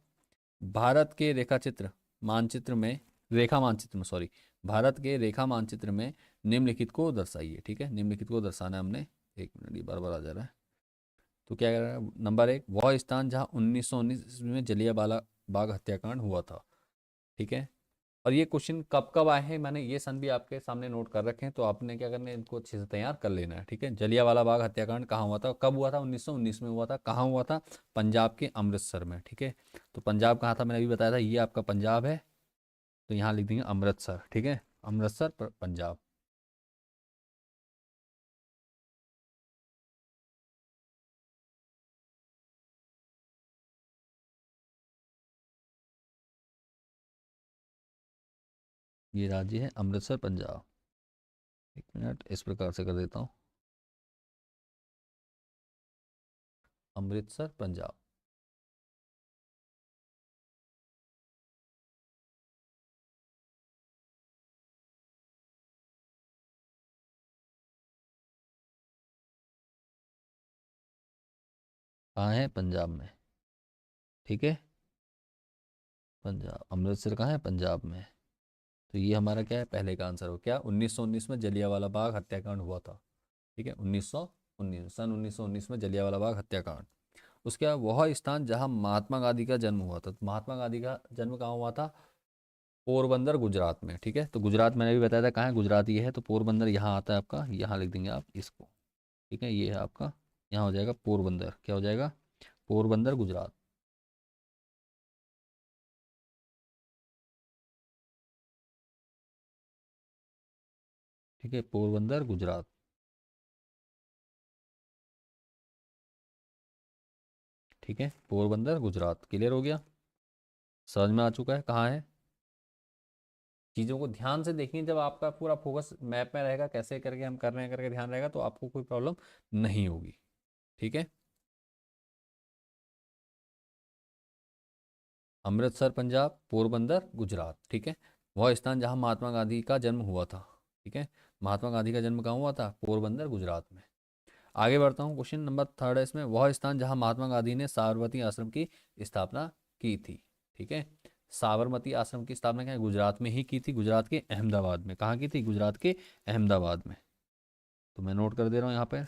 भारत के रेखा चित्र मानचित्र में, रेखा मानचित्र में सॉरी, भारत के रेखा मानचित्र में निम्नलिखित को दर्शाइए, ठीक है, निम्नलिखित को दर्शाना है हमने। 1 मिनट, ये बार बार आ जा रहा है। तो क्या कह रहा है, नंबर 1, वह स्थान जहाँ 1919 ईस्वी में जलियांवाला बाग हत्याकांड हुआ था, ठीक है। और ये क्वेश्चन कब कब आए हैं, मैंने ये सन भी आपके सामने नोट कर रखे हैं, तो आपने क्या करना है, इनको अच्छे से तैयार कर लेना है, ठीक है। जलियांवाला बाग हत्याकांड कहाँ हुआ था, कब हुआ था? 1919 में हुआ था। कहाँ हुआ था? पंजाब के अमृतसर में, ठीक है। तो पंजाब कहाँ था, मैंने अभी बताया था, ये आपका पंजाब है, तो यहाँ लिख देंगे अमृतसर, ठीक है, अमृतसर पंजाब। ये राज्य है अमृतसर पंजाब। 1 मिनट, इस प्रकार से कर देता हूँ, अमृतसर पंजाब। कहाँ है? पंजाब में, ठीक है, पंजाब, अमृतसर कहाँ है? पंजाब में। तो ये हमारा क्या है, पहले का आंसर हो क्या, 1919 में जलियांवाला बाग हत्याकांड हुआ था। ठीक है, 1919, सन 1919 में जलियांवाला बाग हत्याकांड। उसके बाद वह स्थान जहां महात्मा गांधी का जन्म हुआ था, तो महात्मा गांधी का जन्म कहाँ हुआ था, पोरबंदर गुजरात में। ठीक है, तो गुजरात मैंने भी बताया था कहाँ है, गुजरात ये है, तो पोरबंदर यहाँ आता है आपका, यहाँ लिख देंगे आप इसको। ठीक है, ये है आपका, यहाँ हो जाएगा पोरबंदर, क्या हो जाएगा, पोरबंदर गुजरात। ठीक है, पोरबंदर गुजरात। ठीक है, पोरबंदर गुजरात, क्लियर हो गया, समझ में आ चुका है कहाँ है। चीज़ों को ध्यान से देखिए, जब आपका पूरा फोकस मैप में रहेगा, कैसे करके हम कर रहे हैं करके ध्यान रहेगा, तो आपको कोई प्रॉब्लम नहीं होगी। ठीक है, अमृतसर पंजाब, पोरबंदर गुजरात। ठीक है, वह स्थान जहां महात्मा गांधी का जन्म हुआ था। ठीक है, महात्मा गांधी का जन्म कहाँ हुआ था, पोरबंदर गुजरात में। आगे बढ़ता हूँ, क्वेश्चन नंबर थर्ड है इसमें, वह स्थान जहां महात्मा गांधी ने साबरमती आश्रम की स्थापना की थी। ठीक है, साबरमती आश्रम की स्थापना क्या है, गुजरात में ही की थी, गुजरात के अहमदाबाद में। कहाँ की थी, गुजरात के अहमदाबाद में। तो मैं नोट कर दे रहा हूँ यहाँ पे।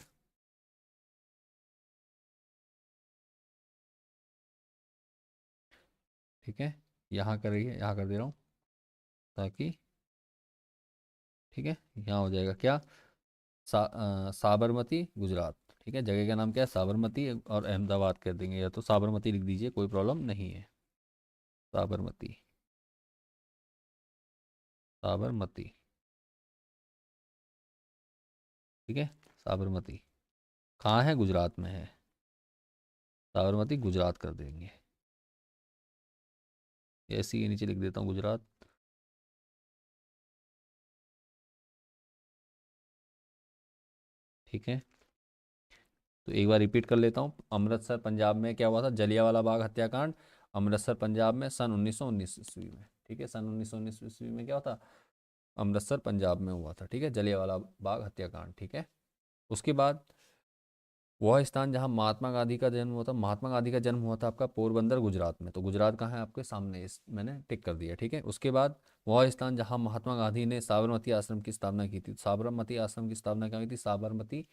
ठीक है, यहाँ करिए, यहाँ कर दे रहा हूँ ताकि, ठीक है, यहाँ हो जाएगा क्या, साबरमती गुजरात। ठीक है, जगह का नाम क्या है, साबरमती, और अहमदाबाद कर देंगे, या तो साबरमती लिख दीजिए, कोई प्रॉब्लम नहीं है। साबरमती, साबरमती। ठीक है, साबरमती कहाँ है, गुजरात में है, साबरमती गुजरात कर देंगे। ऐसे ही नीचे लिख देता हूँ गुजरात। ठीक है, तो एक बार रिपीट कर लेता हूँ, अमृतसर पंजाब में क्या हुआ था, जलियांवाला बाग हत्याकांड, अमृतसर पंजाब में सन 1919 ईस्वी में। ठीक है, सन 1919 ईस्वी में क्या होता, अमृतसर पंजाब में हुआ था। ठीक है, जलियांवाला बाग हत्याकांड। ठीक है, उसके बाद वह स्थान जहां महात्मा गांधी का जन्म हुआ था, महात्मा गांधी का जन्म हुआ था आपका पोरबंदर गुजरात में। तो गुजरात कहाँ है, आपके सामने, इस मैंने टिक कर दिया। ठीक है, उसके बाद वह स्थान जहां महात्मा गांधी ने साबरमती आश्रम की स्थापना की थी, साबरमती आश्रम की स्थापना क्या हुई थी, साबरमती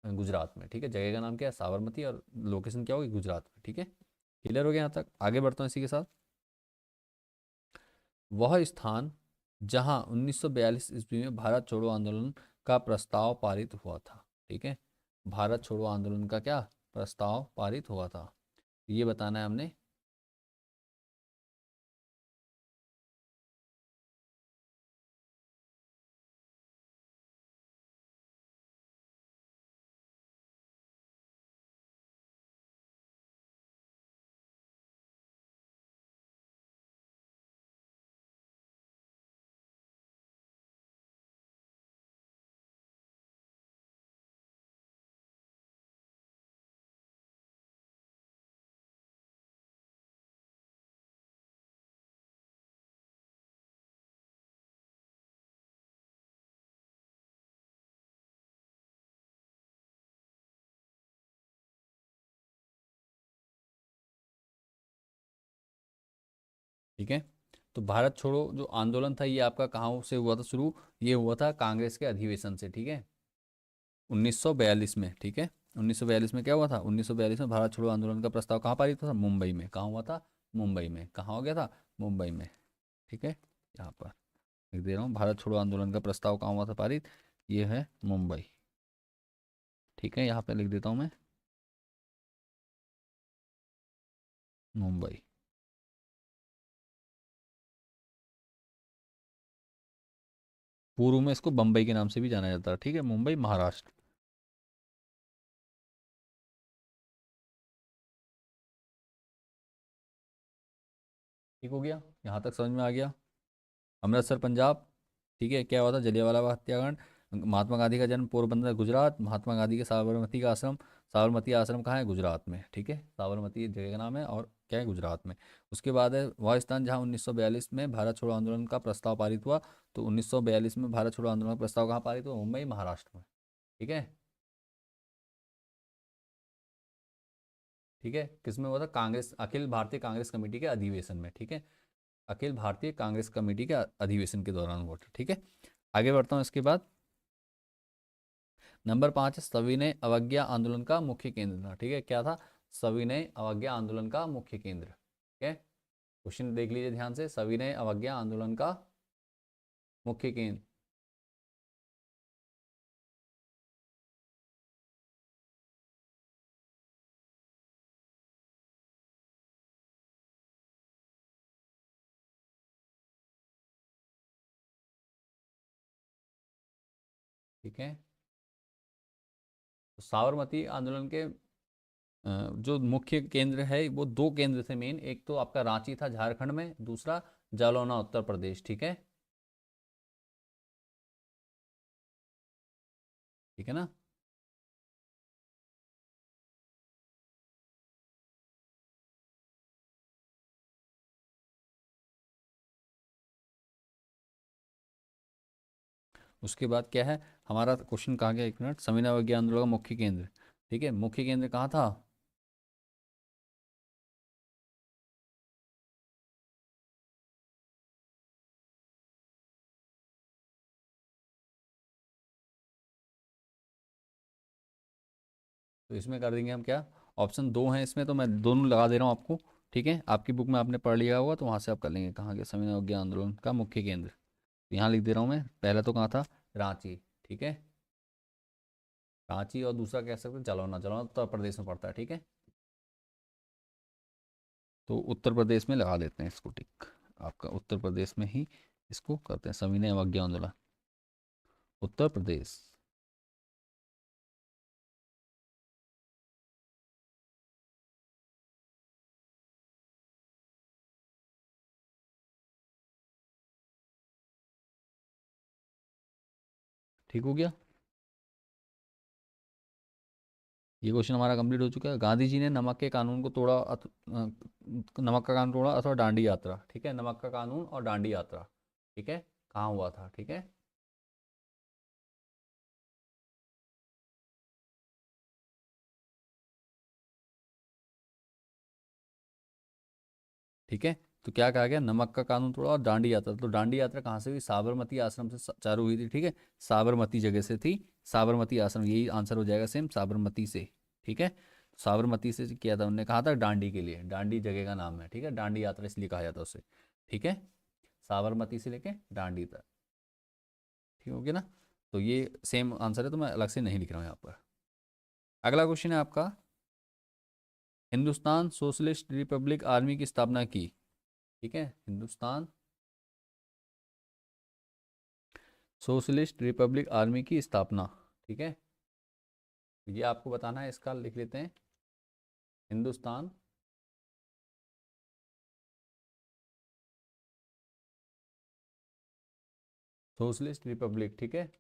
गुजरात में। ठीक है, जगह का नाम क्या है, साबरमती, और लोकेशन क्या होगी, गुजरात में। ठीक है, क्लियर हो गया यहाँ तक, आगे बढ़ता हूँ इसी के साथ। वह स्थान जहां 1942 ईस्वी में भारत छोड़ो आंदोलन का प्रस्ताव पारित हुआ था। ठीक है, भारत छोड़ो आंदोलन का क्या प्रस्ताव पारित हुआ था, ये बताना है हमने। ठीक है, तो भारत छोड़ो जो आंदोलन था, ये आपका कहाँ से हुआ था शुरू, ये हुआ था कांग्रेस के अधिवेशन से। ठीक है, 1942 में। ठीक है, 1942 में क्या हुआ था, 1942 में भारत छोड़ो आंदोलन का प्रस्ताव कहाँ पारित हुआ था, मुंबई में। कहाँ हुआ था, मुंबई में। कहाँ हो गया था, मुंबई में। ठीक है, यहाँ पर लिख दे रहा हूँ, भारत छोड़ो आंदोलन का प्रस्ताव कहाँ हुआ था पारित, ये है मुंबई। ठीक है, यहाँ पे लिख देता हूँ मैं, मुंबई। पूर्व में इसको बम्बई के नाम से भी जाना जाता है। ठीक है, मुंबई महाराष्ट्र। ठीक हो गया, यहाँ तक समझ में आ गया। अमृतसर पंजाब। ठीक है, क्या हुआ था, जलियांवाला बाग हत्याकांड। महात्मा गांधी का जन्म पोरबंदर गुजरात, महात्मा गांधी के साबरमती का आश्रम, साबरमती आश्रम कहाँ है, गुजरात में। ठीक है, साबरमती जगह का नाम है, और क्या है, गुजरात में। उसके बाद है वह स्थान जहाँ 1942 में भारत छोड़ो आंदोलन का प्रस्ताव पारित हुआ। तो 1942 में भारत छोड़ो आंदोलन का प्रस्ताव कहाँ पारित हुआ, मुंबई महाराष्ट्र में। ठीक है, ठीक है, किसमें हुआ था, कांग्रेस, अखिल भारतीय कांग्रेस कमेटी के अधिवेशन में। ठीक है, अखिल भारतीय कांग्रेस कमेटी के अधिवेशन के दौरान हुआ था। ठीक है, आगे बढ़ता हूँ। इसके बाद नंबर 5 है सविनय अवज्ञा आंदोलन का मुख्य केंद्र था। ठीक है, क्या था? सविनय अवज्ञा आंदोलन का मुख्य केंद्र। ठीक है, क्वेश्चन देख लीजिए ध्यान से। सविनय अवज्ञा आंदोलन का मुख्य केंद्र। ठीक है, तो साबरमती आंदोलन के जो मुख्य केंद्र है वो दो केंद्र थे मेन। एक तो आपका रांची था झारखंड में, दूसरा जालौना उत्तर प्रदेश। ठीक है, ठीक है ना। उसके बाद क्या है हमारा क्वेश्चन? कहाँ गया? एक मिनट। सविनय अवज्ञा आंदोलन का मुख्य केंद्र। ठीक है, मुख्य केंद्र कहाँ था? तो इसमें कर देंगे हम क्या? ऑप्शन दो हैं इसमें, तो मैं दोनों लगा दे रहा हूँ आपको। ठीक है, आपकी बुक में आपने पढ़ लिया होगा तो वहाँ से आप कर लेंगे कहाँ के सविनय अवज्ञा आंदोलन का मुख्य केंद्र। तो यहाँ लिख दे रहा हूँ मैं। पहला तो कहाँ था? रांची। ठीक है, रांची, और दूसरा कह सकते हैं जालौना। जालौना उत्तर प्रदेश में पड़ता है। ठीक है, तो उत्तर प्रदेश में लगा देते हैं इसको टिक। आपका उत्तर प्रदेश में ही इसको करते हैं सविनय अवज्ञा आंदोलन, उत्तर प्रदेश। ठीक हो गया, ये क्वेश्चन हमारा कंप्लीट हो चुका है। गांधी जी ने नमक के कानून को तोड़ा नमक का कानून तोड़ा अथवा दांडी यात्रा। ठीक है, नमक का कानून और दांडी यात्रा। ठीक है, कहाँ हुआ था? ठीक है, ठीक है। तो क्या कहा गया? नमक का कानून तोड़ा और दांडी यात्रा। तो दांडी यात्रा कहाँ से हुई? साबरमती आश्रम से चालू हुई थी। ठीक है, साबरमती जगह से थी। साबरमती आश्रम, यही आंसर हो जाएगा सेम, साबरमती से। ठीक है, साबरमती से किया था उन्होंने। कहा था दांडी के लिए, दांडी जगह का नाम है। ठीक है, दांडी यात्रा इसलिए कहा जाता है उसे। ठीक है, साबरमती से लेके दांडी तक। ठीक हो गया ना। तो ये सेम आंसर है, तो मैं अलग से नहीं लिख रहा हूँ यहाँ पर। अगला क्वेश्चन है आपका, हिंदुस्तान सोशलिस्ट रिपब्लिक आर्मी की स्थापना की। ठीक है, हिंदुस्तान सोशलिस्ट रिपब्लिक आर्मी की स्थापना। ठीक है, ये आपको बताना है, इसका लिख लेते हैं। Hindustan socialist Republic. ठीक है,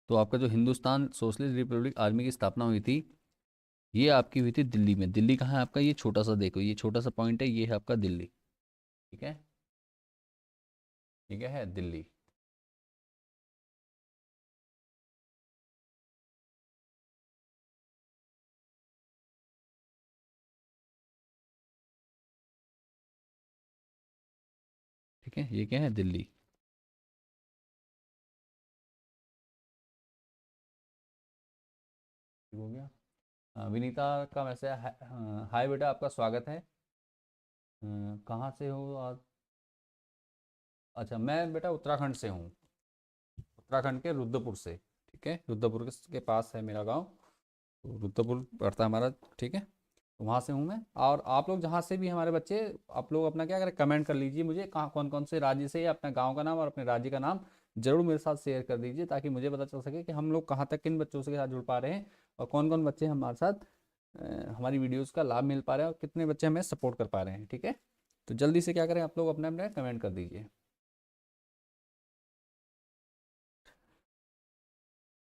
तो आपका जो हिंदुस्तान सोशलिस्ट रिपब्लिक आर्मी की स्थापना हुई थी, ये आपकी हुई थी दिल्ली में। दिल्ली कहाँ है आपका? ये छोटा सा देखो, ये छोटा सा पॉइंट है, ये है आपका दिल्ली। ठीक है, ठीक है दिल्ली। ठीक है, ये क्या है? दिल्ली। ठीक हो गया। विनीता का मैसेज, हाय बेटा, आपका स्वागत है। कहाँ से हो आप? अच्छा, मैं बेटा उत्तराखंड से हूँ, उत्तराखंड के रुद्रपुर से। ठीक है, रुद्रपुर के पास है मेरा गांव, तो रुद्रपुर पड़ता है हमारा। ठीक है, तो वहाँ से हूँ मैं। और आप लोग जहाँ से भी हमारे बच्चे, आप लोग अपना क्या करें, कमेंट कर लीजिए मुझे कहाँ कौन कौन से राज्य से, या अपने गांव का नाम और अपने राज्य का नाम जरूर मेरे साथ शेयर कर दीजिए, ताकि मुझे पता चल सके कि हम लोग कहाँ तक किन बच्चों के साथ जुड़ पा रहे हैं, और कौन कौन बच्चे हमारे साथ हमारी वीडियोज़ का लाभ मिल पा रहे हैं, और कितने बच्चे हमें सपोर्ट कर पा रहे हैं। ठीक है, तो जल्दी से क्या करें, आप लोग अपने अपने कमेंट कर दीजिए।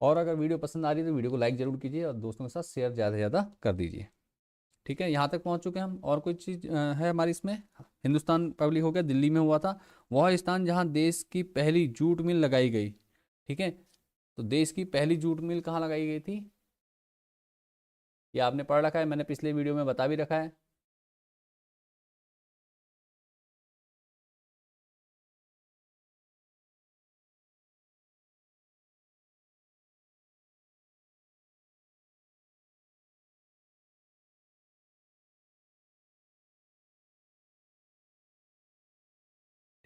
और अगर वीडियो पसंद आ रही है तो वीडियो को लाइक ज़रूर कीजिए और दोस्तों के साथ शेयर ज़्यादा से ज़्यादा कर दीजिए। ठीक है, यहाँ तक पहुँच चुके हैं हम। और कोई चीज़ है हमारी इसमें? हिंदुस्तान पब्लिक हो गया, दिल्ली में हुआ था। वह स्थान जहाँ देश की पहली जूट मिल लगाई गई। ठीक है, तो देश की पहली जूट मिल कहाँ लगाई गई थी? ये आपने पढ़ रखा है, मैंने पिछले वीडियो में बता भी रखा है।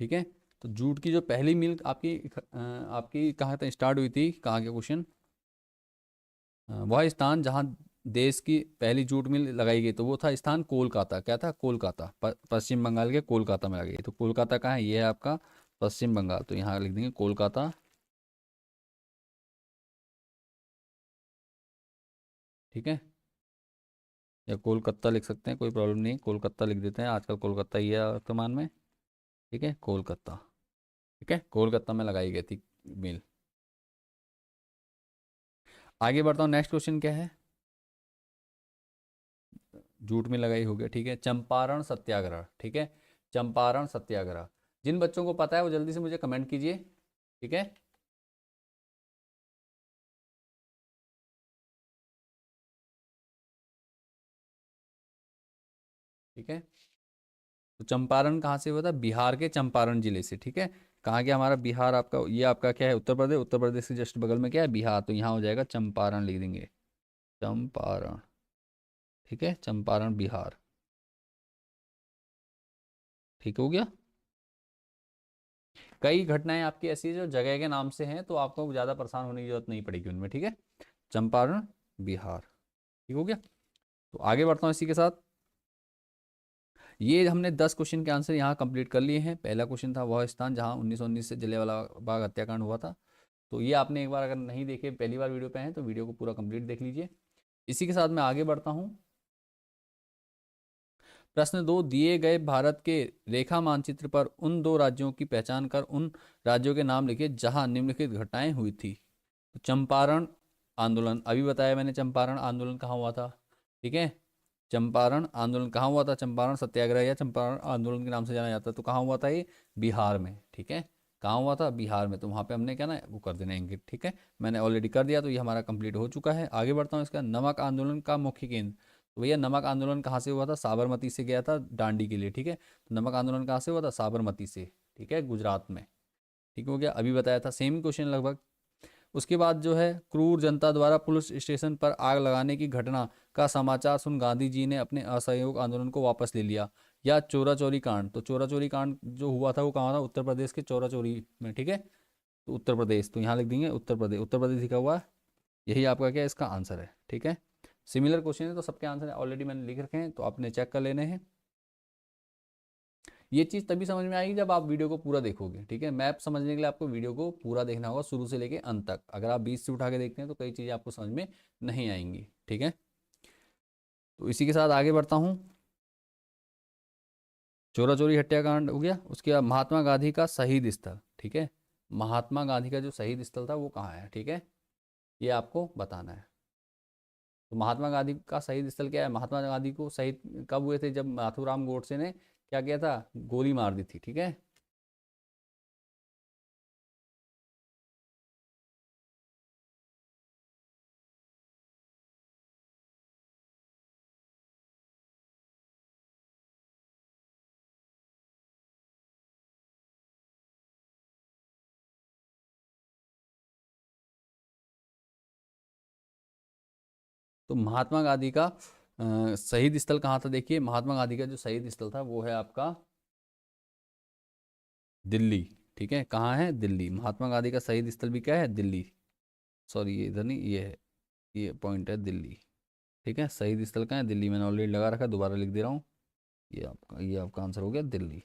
ठीक है, तो जूट की जो पहली मिल आपकी कहाँ तक स्टार्ट हुई थी, कहाँ के क्वेश्चन? वह स्थान जहाँ देश की पहली जूट मिल लगाई गई, तो वो था स्थान कोलकाता। क्या था? कोलकाता। पश्चिम बंगाल के कोलकाता में लगाई गई। तो कोलकाता कहाँ है? ये है आपका पश्चिम बंगाल, तो यहाँ लिख देंगे कोलकाता। ठीक है, या कोलकाता लिख सकते हैं, कोई प्रॉब्लम नहीं, कोलकाता लिख देते हैं, आजकल कोलकाता ही है वर्तमान में। ठीक है, कोलकाता। ठीक है, कोलकाता में लगाई गई थी मिल। आगे बढ़ता हूँ, नेक्स्ट क्वेश्चन क्या है? जूट में लगाई हो गया। ठीक है, चंपारण सत्याग्रह। ठीक है, चंपारण सत्याग्रह। जिन बच्चों को पता है वो जल्दी से मुझे कमेंट कीजिए। ठीक है, ठीक है, तो चंपारण कहाँ से हुआ था? बिहार के चंपारण जिले से। ठीक है, कहाँ गया हमारा बिहार? आपका ये आपका क्या है? उत्तर प्रदेश। उत्तर प्रदेश के जस्ट बगल में क्या है? बिहार। तो यहाँ हो जाएगा चंपारण, लिख देंगे चंपारण। ठीक है, चंपारण बिहार। ठीक हो गया। कई घटनाएं आपकी ऐसी है जो जगह के नाम से हैं, तो आपको ज़्यादा परेशान होने की जरूरत नहीं पड़ेगी उनमें। ठीक है, चंपारण बिहार। ठीक हो गया, तो आगे बढ़ता हूँ इसी के साथ। ये हमने 10 क्वेश्चन के आंसर यहाँ कंप्लीट कर लिए हैं। पहला क्वेश्चन था वह स्थान जहाँ 1919 से जलियांवाला बाग हत्याकांड हुआ था। तो ये आपने एक बार अगर नहीं देखे, पहली बार वीडियो पे हैं, तो वीडियो को पूरा कंप्लीट देख लीजिए। इसी के साथ मैं आगे बढ़ता हूँ। प्रश्न 2, दिए गए भारत के रेखा मानचित्र पर उन दो राज्यों की पहचान कर उन राज्यों के नाम लिखे जहां निम्नलिखित घटनाएं हुई थी। तो चंपारण आंदोलन, अभी बताया मैंने चंपारण आंदोलन कहाँ हुआ था। ठीक है, चंपारण आंदोलन कहाँ हुआ था? चंपारण सत्याग्रह या चंपारण आंदोलन के नाम से जाना जाता है। तो कहाँ हुआ था? ये बिहार में। ठीक है, कहाँ हुआ था? बिहार में। तो वहाँ पे हमने क्या ना वो कर देना इंगित। ठीक है, मैंने ऑलरेडी कर दिया, तो ये हमारा कंप्लीट हो चुका है। आगे बढ़ता हूँ। इसका नमक आंदोलन का मुख्य केंद्र, तो भैया नमक आंदोलन कहाँ से हुआ था? साबरमती से गया था दांडी के लिए। ठीक है, तो नमक आंदोलन कहाँ से हुआ था? साबरमती से। ठीक है, गुजरात में। ठीक हो गया, अभी बताया था, सेम क्वेश्चन लगभग। उसके बाद जो है, क्रूर जनता द्वारा पुलिस स्टेशन पर आग लगाने की घटना का समाचार सुन गांधी जी ने अपने असहयोग आंदोलन को वापस ले लिया। या चोरा चोरी कांड, तो चोरा चोरी कांड जो हुआ था वो कहाँ था? उत्तर प्रदेश के चोरा चोरी में। ठीक है, तो उत्तर प्रदेश, तो यहाँ लिख देंगे उत्तर प्रदेश। उत्तर प्रदेश लिखा हुआ है, यही आपका क्या है? इसका आंसर है। ठीक है, सिमिलर क्वेश्चन है तो सबके आंसर ऑलरेडी मैंने लिख रखे हैं, तो आपने चेक कर लेने हैं। ये चीज़ तभी समझ में आएगी जब आप वीडियो को पूरा देखोगे। ठीक है, मैप समझने के लिए आपको वीडियो को पूरा देखना होगा, शुरू से लेके अंत तक। अगर आप बीच से उठा के देखते हैं तो कई चीज़ें आपको समझ में नहीं आएंगी। ठीक है, तो इसी के साथ आगे बढ़ता हूँ। चोरा चोरी हत्याकांड हो गया। उसके बाद महात्मा गांधी का शहीद स्थल। ठीक है, महात्मा गांधी का जो शहीद स्थल था वो कहाँ है? ठीक है, ये आपको बताना है। तो महात्मा गांधी का शहीद स्थल क्या है? महात्मा गांधी को शहीद कब हुए थे? जब नाथूराम गोडसे ने क्या किया था? गोली मार दी थी। ठीक है, तो महात्मा गांधी का शहीद स्थल कहाँ था? देखिए, महात्मा गांधी का जो शहीद स्थल था वो है आपका दिल्ली। ठीक है, कहाँ है? दिल्ली। महात्मा गांधी का शहीद स्थल भी क्या है? दिल्ली। सॉरी, ये इधर नहीं, ये है, ये पॉइंट है दिल्ली। ठीक है, शहीद स्थल कहाँ है? दिल्ली। मैंने ऑलरेडी लगा रखा है, दोबारा लिख दे रहा हूँ। ये आपका आंसर हो गया दिल्ली।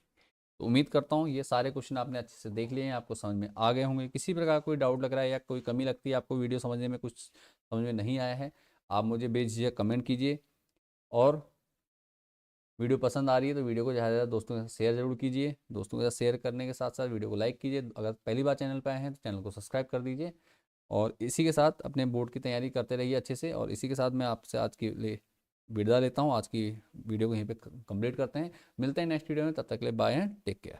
तो उम्मीद करता हूँ ये सारे क्वेश्चन आपने अच्छे से देख लिए हैं, आपको समझ में आ गए होंगे। किसी प्रकार कोई डाउट लग रहा है या कोई कमी लगती है आपको, वीडियो समझने में कुछ समझ में नहीं आया है, आप मुझे बेझिझक कमेंट कीजिए। और वीडियो पसंद आ रही है तो वीडियो को ज़्यादा से ज़्यादा दोस्तों के साथ शेयर जरूर कीजिए। दोस्तों के साथ शेयर करने के साथ साथ वीडियो को लाइक कीजिए। अगर पहली बार चैनल पर आए हैं तो चैनल को सब्सक्राइब कर दीजिए। और इसी के साथ अपने बोर्ड की तैयारी करते रहिए अच्छे से। और इसी के साथ मैं आपसे आज के लिए विदा लेता हूँ। आज की वीडियो को यहीं पे कंप्लीट करते हैं। मिलते हैं नेक्स्ट वीडियो में, तब तक के लिए बाय एंड टेक केयर।